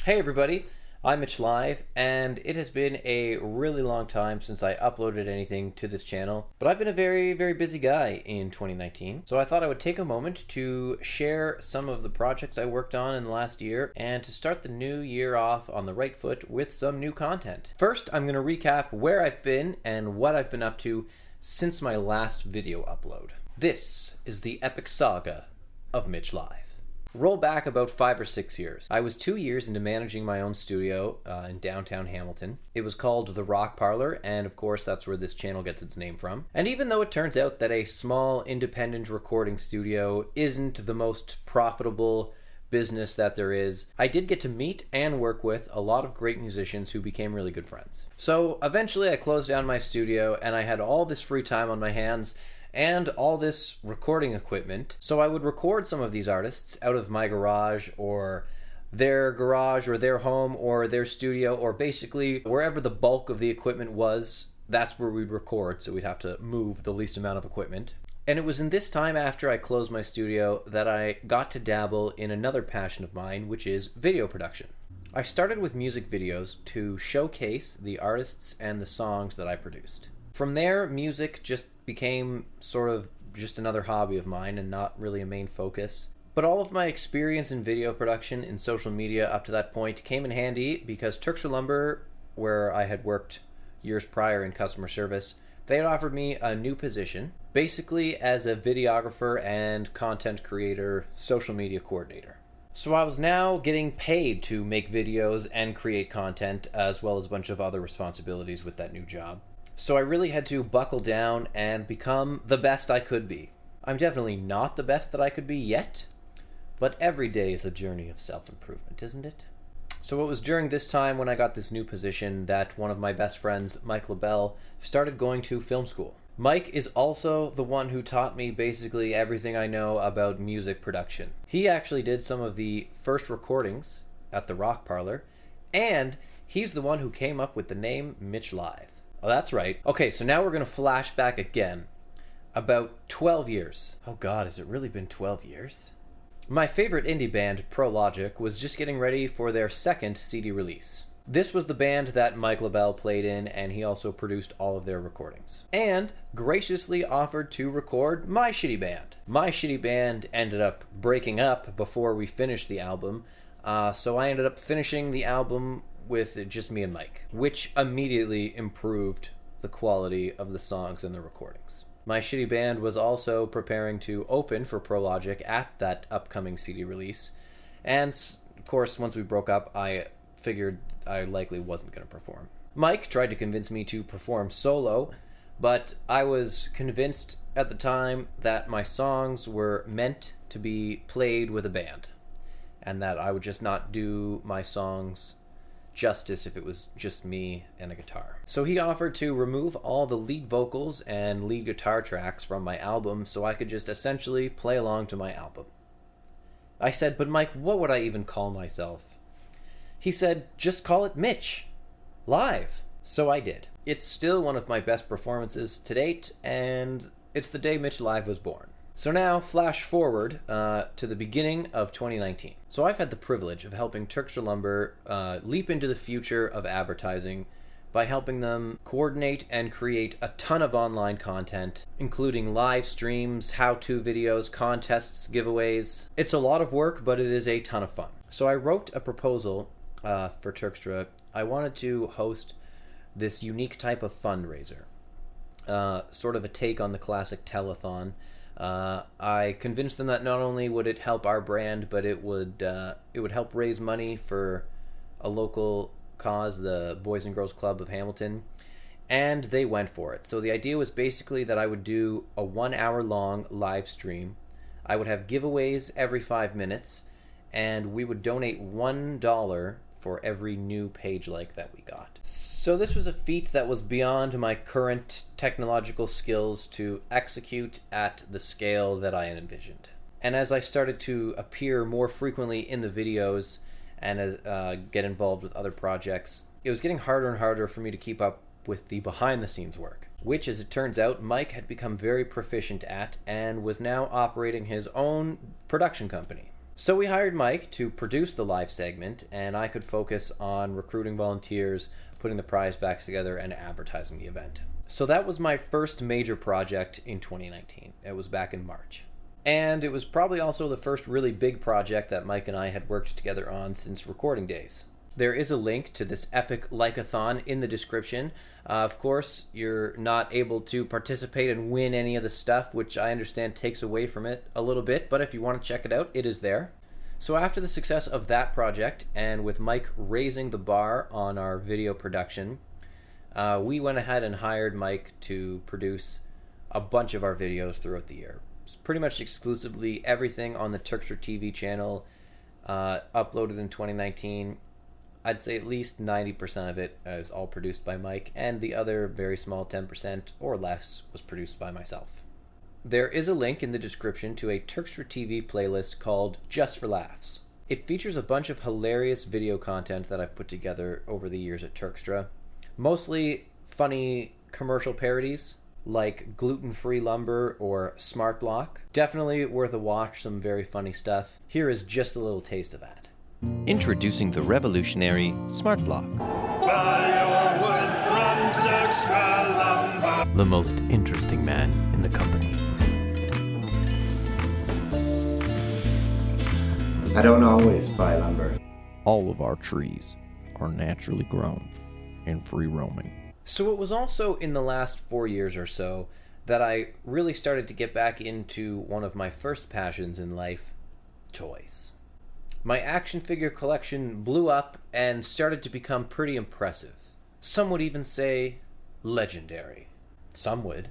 Hey everybody, I'm Mitch Live, and it has been a really long time since I uploaded anything to this channel, but I've been a very busy guy in 2019, so I thought I would take a moment to share some of the projects I worked on in the last year, and to start the new year off on the right foot with some new content. First, I'm going to recap where I've been and what I've been up to since my last video upload. This is the epic saga of Mitch Live. Roll back about 5 or 6 years. I was 2 years into managing my own studio in downtown Hamilton. It was called The Rock Parlor, and of course that's where this channel gets its name from. And even though it turns out that a small independent recording studio isn't the most profitable business that there is, I did get to meet and work with a lot of great musicians who became really good friends. So eventually I closed down my studio and I had all this free time on my hands and all this recording equipment, so I would record some of these artists out of my garage or their home or their studio, or basically wherever the bulk of the equipment was, that's where we'd record, so we'd have to move the least amount of equipment. And it was in this time after I closed my studio that I got to dabble in another passion of mine, which is video production. I started with music videos to showcase the artists and the songs that I produced. From there, music just became sort of just another hobby of mine and not really a main focus. But all of my experience in video production and social media up to that point came in handy because Turks for Lumber, where I had worked years prior in customer service, they had offered me a new position, basically as a videographer and content creator, social media coordinator. So I was now getting paid to make videos and create content, as well as a bunch of other responsibilities with that new job. So I really had to buckle down and become the best I could be. I'm definitely not the best that I could be yet, but every day is a journey of self-improvement, isn't it? So it was during this time when I got this new position that one of my best friends, Mike LaBelle, started going to film school. Mike is also the one who taught me basically everything I know about music production. He actually did some of the first recordings at the Rock Parlor, and he's the one who came up with the name Mitch Live. Oh, that's right. Okay, so now we're going to flash back again. About 12 years. Oh god, has it really been 12 years? My favorite indie band, Pro Logic, was just getting ready for their second CD release. This was the band that Mike LaBelle played in, and he also produced all of their recordings. And graciously offered to record my shitty band. My shitty band ended up breaking up before we finished the album, so I ended up finishing the album with just me and Mike, which immediately improved the quality of the songs and the recordings. My shitty band was also preparing to open for Pro Logic at that upcoming CD release, and of course, once we broke up, I figured I likely wasn't going to perform. Mike tried to convince me to perform solo, but I was convinced at the time that my songs were meant to be played with a band, and that I would just not do my songs justice if it was just me and a guitar. So he offered to remove all the lead vocals and lead guitar tracks from my album so I could just essentially play along to my album. I said, but Mike, what would I even call myself? He said, just call it Mitch Live. So I did. It's still one of my best performances to date, and it's the day Mitch Live was born. So now, flash forward to the beginning of 2019. So I've had the privilege of helping Turks for Lumber leap into the future of advertising by helping them coordinate and create a ton of online content, including live streams, how-to videos, contests, giveaways. It's a lot of work, but it is a ton of fun. So I wrote a proposal for Turkstra. I wanted to host this unique type of fundraiser, sort of a take on the classic telethon. I convinced them that not only would it help our brand, but it would help raise money for a local cause, the Boys and Girls Club of Hamilton, and they went for it. So the idea was basically that I would do a 1 hour long live stream. I would have giveaways every 5 minutes, and we would donate $1 for every new page like that we got. So this was a feat that was beyond my current technological skills to execute at the scale that I had envisioned. And as I started to appear more frequently in the videos and get involved with other projects, it was getting harder and harder for me to keep up with the behind-the-scenes work, which, as it turns out, Mike had become very proficient at and was now operating his own production company. So we hired Mike to produce the live segment, and I could focus on recruiting volunteers, putting the prize packs together, and advertising the event. So that was my first major project in 2019. It was back in March. And it was probably also the first really big project that Mike and I had worked together on since recording days. There is a link to this epic Like-a-Thon in the description. Of course, you're not able to participate and win any of the stuff, which I understand takes away from it a little bit, but if you want to check it out, it is there. So after the success of that project, and with Mike raising the bar on our video production, we went ahead and hired Mike to produce a bunch of our videos throughout the year. It's pretty much exclusively everything on the Turkstra TV channel uploaded in 2019. I'd say at least 90% of it is all produced by Mike, and the other very small 10% or less was produced by myself. There is a link in the description to a Turkstra TV playlist called Just for Laughs. It features a bunch of hilarious video content that I've put together over the years at Turkstra. Mostly funny commercial parodies like gluten-free lumber or smart block. Definitely worth a watch, some very funny stuff. Here is just a little taste of that. Introducing the revolutionary Smart Block. The most interesting man in the company. I don't always buy lumber. All of our trees are naturally grown and free roaming. So it was also in the last 4 years or so that I really started to get back into one of my first passions in life, toys. My action figure collection blew up and started to become pretty impressive. Some would even say legendary. Some would.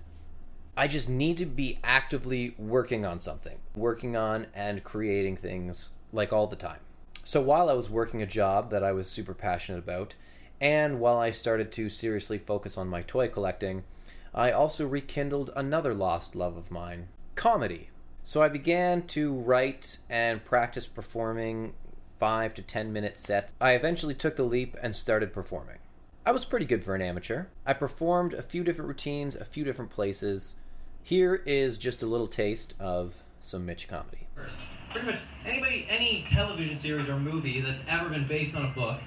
I just need to be actively working on something. Working on and creating things like all the time. So while I was working a job that I was super passionate about, and while I started to seriously focus on my toy collecting, I also rekindled another lost love of mine, comedy. So I began to write and practice performing 5 to 10 minute sets. I eventually took the leap and started performing. I was pretty good for an amateur. I performed a few different routines, a few different places. Here is just a little taste of some Mitch comedy. Pretty much any television series or movie that's ever been based on a book,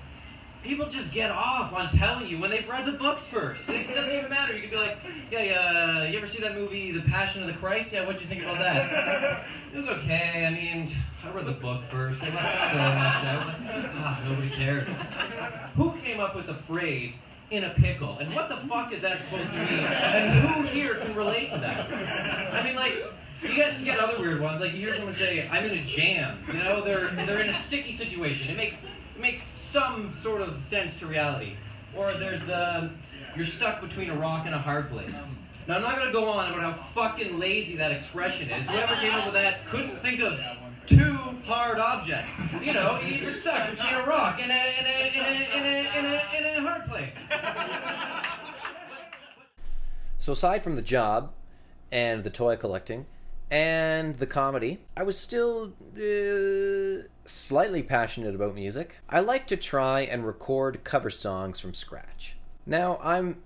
people just get off on telling you when they've read the books first. It doesn't even matter. You could be like, yeah, you ever see that movie, The Passion of the Christ? Yeah, what'd you think about that? It was okay. I mean, I read the book first. They left so much out. Nobody cares. Who came up with the phrase, in a pickle? And what the fuck is that supposed to mean? And who here can relate to that? I mean, like, you get other weird ones. Like, you hear someone say, I'm in a jam. You know, they're in a sticky situation. It makes some sort of sense to reality. Or there's you're stuck between a rock and a hard place. Now, I'm not going to go on about how fucking lazy that expression is. Whoever came up with that couldn't think of two hard objects. You know, you're stuck between a rock and a hard place. So aside from the job and the toy collecting and the comedy, I was still slightly passionate about music. I like to try and record cover songs from scratch. Now, I'm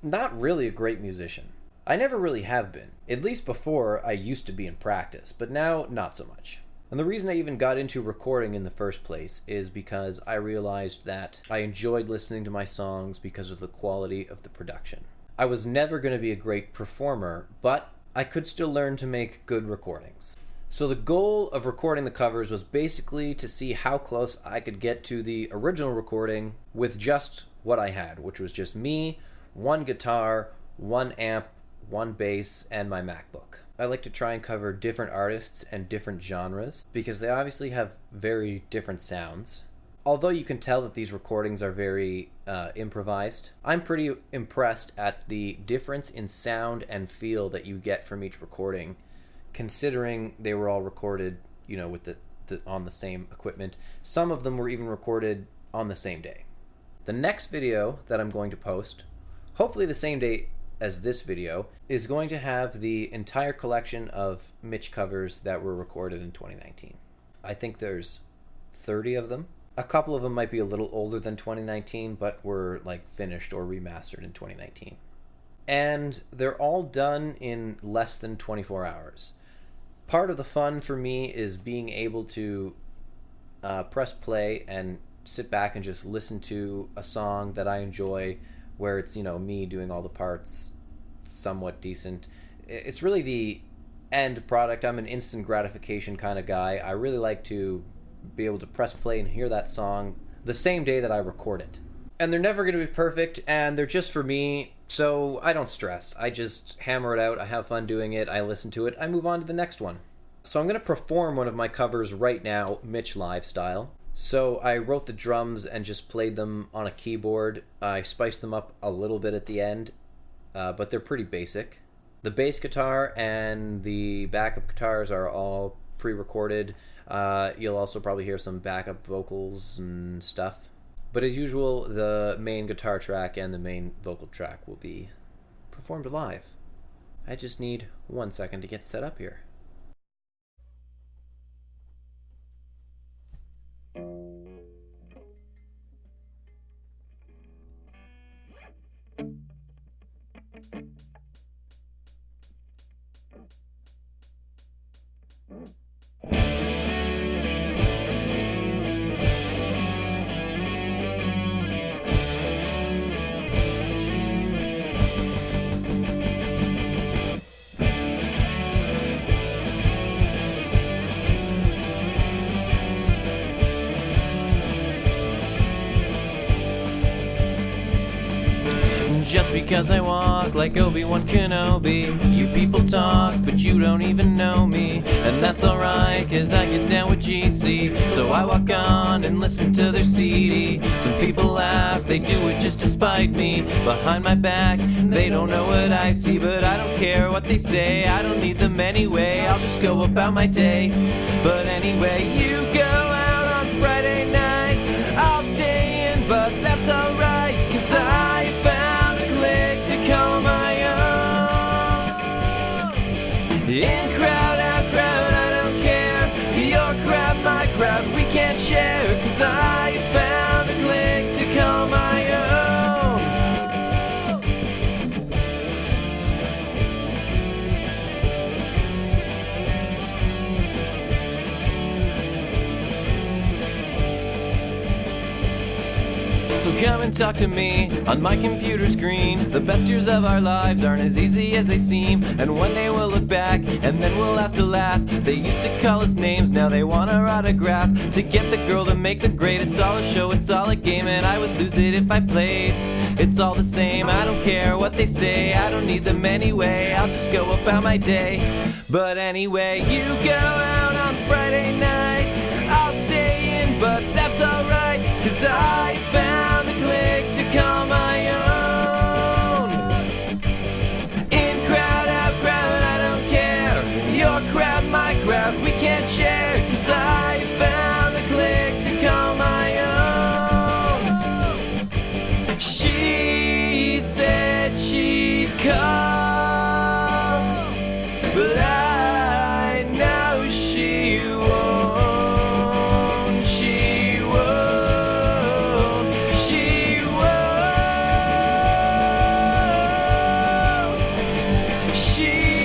not really a great musician. I never really have been. At least before, I used to be in practice, but now, not so much. And the reason I even got into recording in the first place is because I realized that I enjoyed listening to my songs because of the quality of the production. I was never going to be a great performer, but I could still learn to make good recordings. So the goal of recording the covers was basically to see how close I could get to the original recording with just what I had, which was just me, one guitar, one amp, one bass, and my MacBook. I like to try and cover different artists and different genres because they obviously have very different sounds. Although you can tell that these recordings are very improvised, I'm pretty impressed at the difference in sound and feel that you get from each recording, considering they were all recorded, with the on the same equipment. Some of them were even recorded on the same day. The next video that I'm going to post, hopefully the same day as this video, is going to have the entire collection of Mitch covers that were recorded in 2019. I think there's 30 of them. A couple of them might be a little older than 2019, but were finished or remastered in 2019. And they're all done in less than 24 hours. part of the fun for me is being able to press play and sit back and just listen to a song that I enjoy, where it's, me doing all the parts somewhat decent. It's really the end product. I'm an instant gratification kind of guy. I really like to be able to press play and hear that song the same day that I record it. And they're never going to be perfect, and they're just for me, so I don't stress. I just hammer it out, I have fun doing it, I listen to it, I move on to the next one. So I'm going to perform one of my covers right now, Mitch Live style. So I wrote the drums and just played them on a keyboard. I spiced them up a little bit at the end, but they're pretty basic. The bass guitar and the backup guitars are all pre-recorded. You'll also probably hear some backup vocals and stuff. But as usual, the main guitar track and the main vocal track will be performed live. I just need 1 second to get set up here. Just because I walk like Obi-Wan Kenobi, you people talk, but you don't even know me. And that's alright, cause I get down with GC. So I walk on and listen to their CD. Some people laugh, they do it just to spite me. Behind my back, they don't know what I see. But I don't care what they say, I don't need them anyway. I'll just go about my day. But anyway, you go out on Friday night, I'll stay in, but that's alright, cause I found a clique to call my own. In crowd, out crowd, I don't care. Your crowd, my crowd, we can't share, cause I found a clique to call my own. So come and talk to me on my computer screen. The best years of our lives aren't as easy as they seem. And one day we'll look back and then we'll have to laugh. They used to call us names, now they want our autograph. To get the girl to make the grade, it's all a show, it's all a game. And I would lose it if I played. It's all the same, I don't care what they say, I don't need them anyway, I'll just go about my day. But anyway, you go out on Friday night, I'll stay in, but that's alright, cause I found a clique to call my own. In crowd, out crowd, I don't care. Your crowd, my crowd, we can't share, cause I found a clique to call my own. She said she'd call, but I know she won't. She won't. She won't. She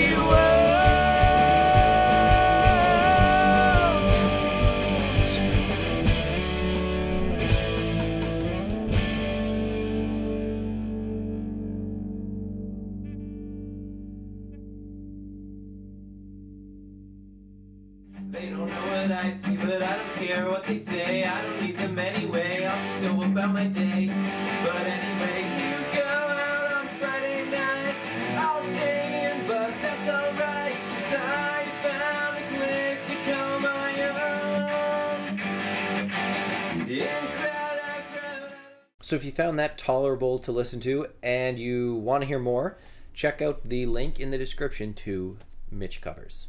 They don't know what I see, but I don't care what they say. I don't need them anyway, I'll just go about my day. But anyway, you go out on Friday night, I'll stay in, but that's alright, cause I found a clique to call my own. In crowd, out crowd. So if you found that tolerable to listen to and you want to hear more, check out the link in the description to Mitch Covers.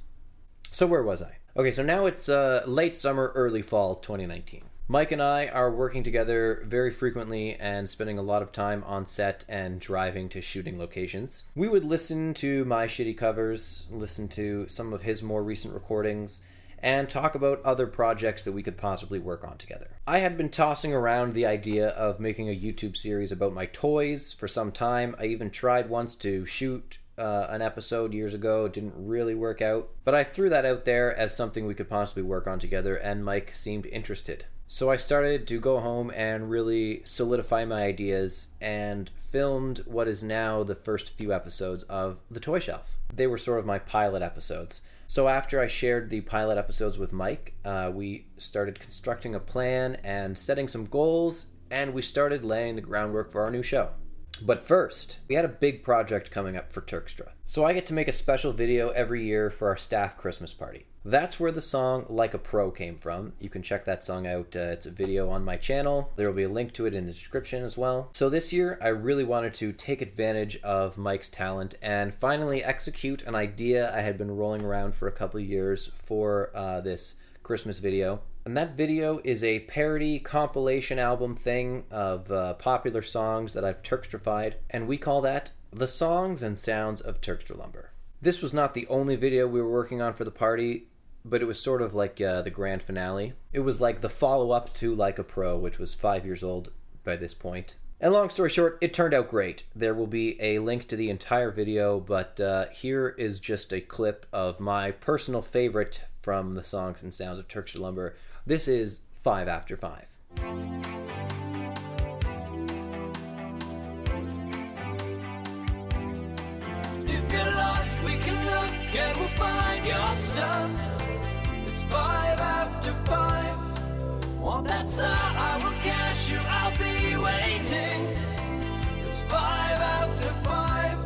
So where was I? Okay, so now it's late summer, early fall 2019. Mike and I are working together very frequently and spending a lot of time on set and driving to shooting locations. We would listen to my shitty covers, listen to some of his more recent recordings, and talk about other projects that we could possibly work on together. I had been tossing around the idea of making a YouTube series about my toys for some time. I even tried once to shoot an episode years ago. It didn't really work out, but I threw that out there as something we could possibly work on together, and Mike seemed interested. So I started to go home and really solidify my ideas and filmed what is now the first few episodes of The Toy Shelf. They were sort of my pilot episodes. So after I shared the pilot episodes with Mike, we started constructing a plan and setting some goals, and we started laying the groundwork for our new show. But first, we had a big project coming up for Turkstra. So I get to make a special video every year for our staff Christmas party. That's where the song Like a Pro came from. You can check that song out. It's a video on my channel. There will be a link to it in the description as well. So this year, I really wanted to take advantage of Mike's talent and finally execute an idea I had been rolling around for a couple of years for this Christmas video. And that video is a parody compilation album thing of popular songs that I've Turkstrified, and we call that The Songs and Sounds of Turkstra Lumber. This was not the only video we were working on for the party, but it was sort of like the grand finale. It was like the follow-up to Like a Pro, which was 5 years old by this point. And long story short, it turned out great. There will be a link to the entire video, but here is just a clip of my personal favorite from The Songs and Sounds of Turkstra Lumber. This is 5 After 5. If you're lost, we can look and we'll find your stuff. It's 5 after 5. Want that sir? I will cash you, I'll be waiting. It's 5 after 5.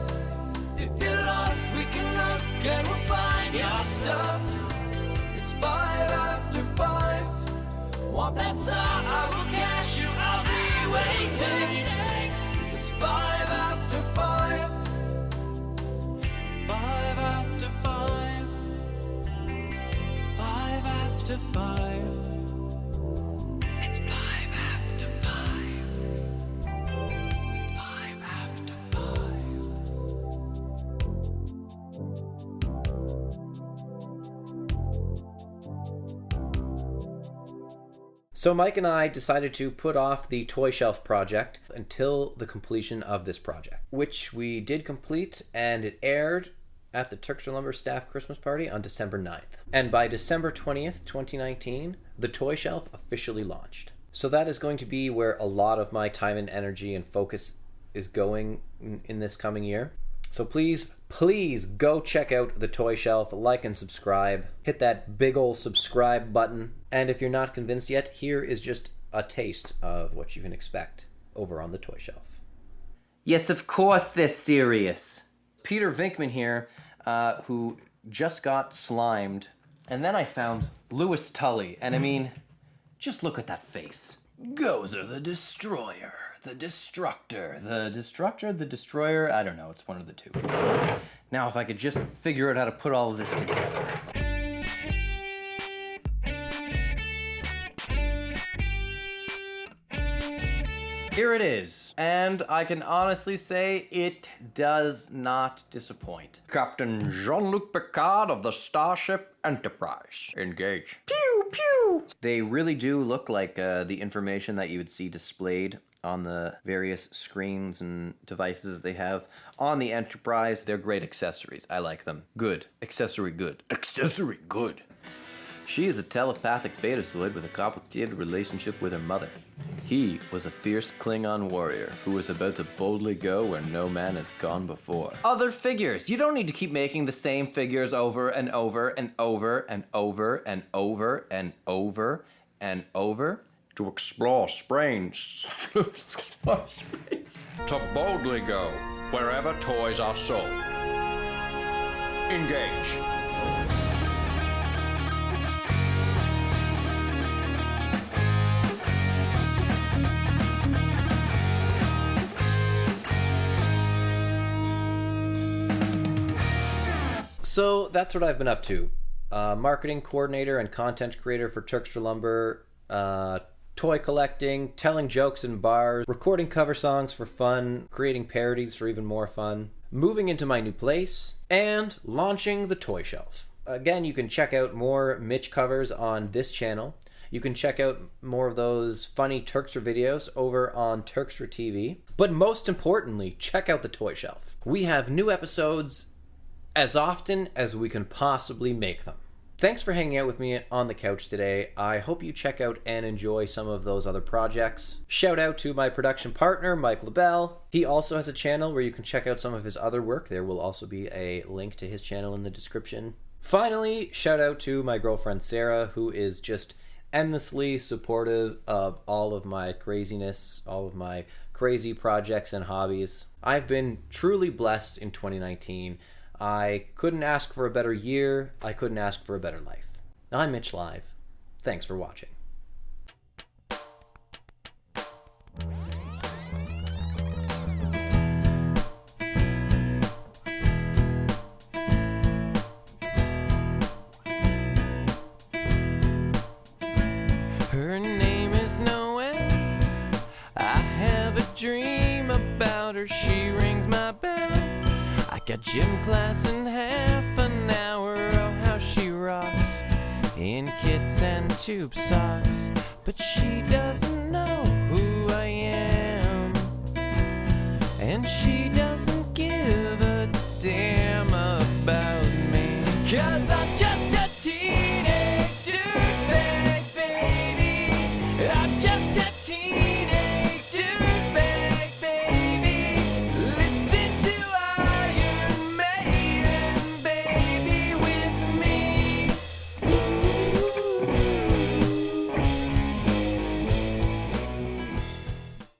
If you're lost, we can look and we'll find your stuff. It's 5 after 5. Want that sir? I will cash you, I'll be waiting. It's 5 after 5. 5 after 5. 5 after 5. It's 5 after 5. 5 after 5. So Mike and I decided to put off the Toy Shelf project until the completion of this project, which we did complete, and it aired at the Turkstra Lumber staff Christmas party on December 9th. And by December 20th, 2019, the Toy Shelf officially launched. So that is going to be where a lot of my time and energy and focus is going in this coming year. So please go check out the Toy Shelf, like and subscribe, hit that big ol' subscribe button, and if you're not convinced yet, here is just a taste of what you can expect over on the Toy Shelf. Yes, of course they're serious. Peter Vinkman here, who just got slimed, and then I found Louis Tully, and I mean, just look at that face. Gozer the Destroyer. The Destructor. The Destructor? The Destroyer? I don't know. It's one of the two. Now, if I could just figure out how to put all of this together. Here it is. And I can honestly say it does not disappoint. Captain Jean-Luc Picard of the Starship Enterprise. Engage. Pew, pew! They really do look like the information that you would see displayed on the various screens and devices they have on the Enterprise. They're great accessories. I like them. Good. Accessory good. Accessory good. She is a telepathic betazoid with a complicated relationship with her mother. He was a fierce Klingon warrior who was about to boldly go where no man has gone before. Other figures. You don't need to keep making the same figures over and over and over and over and over and over and over. To explore strange. To boldly go wherever toys are sold. Engage. So that's what I've been up to. Marketing coordinator and content creator for Turkstra Lumber. Toy collecting, telling jokes in bars, recording cover songs for fun, creating parodies for even more fun, moving into my new place, and launching the Toy Shelf. Again, you can check out more Mitch Covers on this channel, You can check out more of those funny Turkster videos over on Turkster TV. But most importantly, check out the toy shelf. We have new episodes as often as we can possibly make them. Thanks for hanging out with me on the couch today. I hope you check out and enjoy some of those other projects. Shout out to my production partner, Mike LaBelle. He also has a channel where you can check out some of his other work. There will also be a link to his channel in the description. Finally, shout out to my girlfriend Sarah, who is just endlessly supportive of all of my craziness, all of my crazy projects and hobbies. I've been truly blessed in 2019. I couldn't ask for a better year. I couldn't ask for a better life. I'm Mitch Live. Thanks for watching. Her name is Noelle. I have a dream about her. She rings my bell. I got gym class in half an hour. Oh, how she rocks in kits and tube socks. But she does